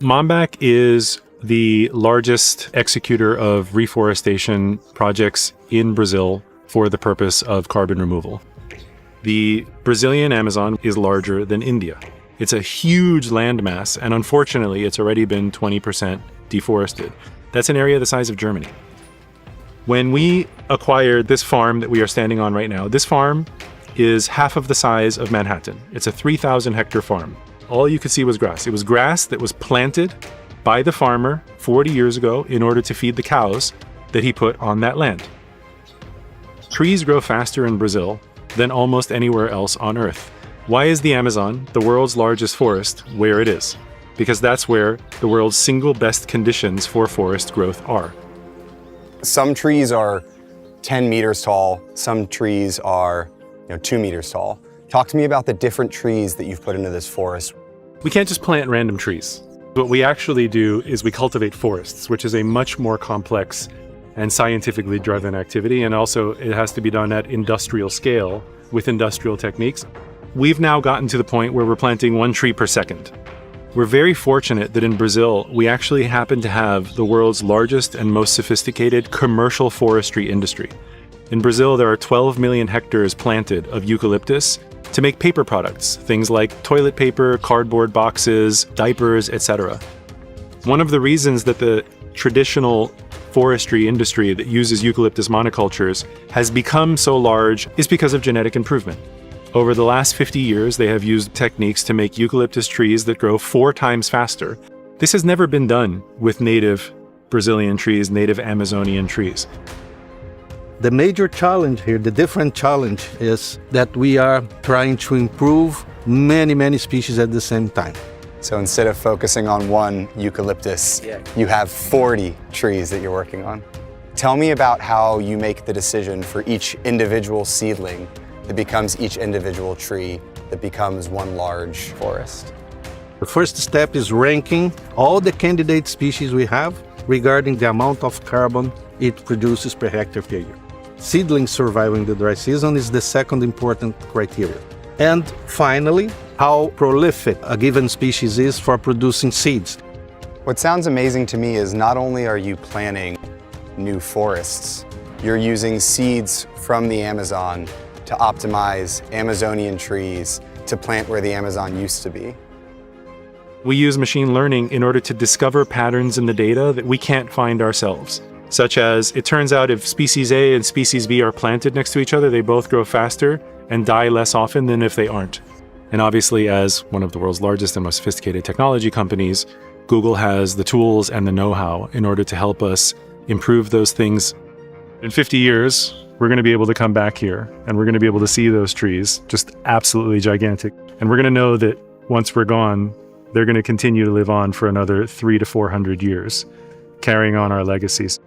Mombak is the largest executor of reforestation projects in Brazil for the purpose of carbon removal. The Brazilian Amazon is larger than India. It's a huge landmass, and unfortunately, it's already been 20% deforested. That's an area the size of Germany. When we acquired this farm that we are standing on right now, this farm is half of the size of Manhattan. It's a 3,000 hectare farm. All you could see was grass. It was grass that was planted by the farmer 40 years ago in order to feed the cows that he put on that land. Trees grow faster in Brazil than almost anywhere else on Earth. Why is the Amazon, the world's largest forest, where it is? Because that's where the world's single best conditions for forest growth are. Some trees are 10 meters tall, some trees are 2 meters tall. Talk to me about the different trees that you've put into this forest. We can't just plant random trees. What we actually do is we cultivate forests, which is a much more complex and scientifically driven activity, and also it has to be done at industrial scale with industrial techniques. We've now gotten to the point where we're planting 1 tree per second. We're very fortunate that in Brazil, we actually happen to have the world's largest and most sophisticated commercial forestry industry. In Brazil, there are 12 million hectares planted of eucalyptus to make paper products, things like toilet paper, cardboard boxes, diapers, etc. One of the reasons that the traditional forestry industry that uses eucalyptus monocultures has become so large is because of genetic improvement. Over the last 50 years, they have used techniques to make eucalyptus trees that grow 4 times faster. This has never been done with native Brazilian trees, native Amazonian trees. The major challenge here, the different challenge, is that we are trying to improve many species at the same time. So instead of focusing on one eucalyptus, you have 40 trees that you're working on. Tell me about how you make the decision for each individual seedling that becomes each individual tree that becomes one large forest. The first step is ranking all the candidate species we have regarding the amount of carbon it produces per hectare per year. Seedlings surviving the dry season is the second important criteria. And finally, how prolific a given species is for producing seeds. What sounds amazing to me is not only are you planting new forests, you're using seeds from the Amazon to optimize Amazonian trees to plant where the Amazon used to be. We use machine learning in order to discover patterns in the data that we can't find ourselves. Such as, it turns out if species A and species B are planted next to each other, they both grow faster and die less often than if they aren't. And obviously, as one of the world's largest and most sophisticated technology companies, Google has the tools and the know-how in order to help us improve those things. In 50 years, we're going to be able to come back here and we're going to be able to see those trees, just absolutely gigantic. And we're going to know that once we're gone, they're going to continue to live on for another 300 to 400 years, carrying on our legacies.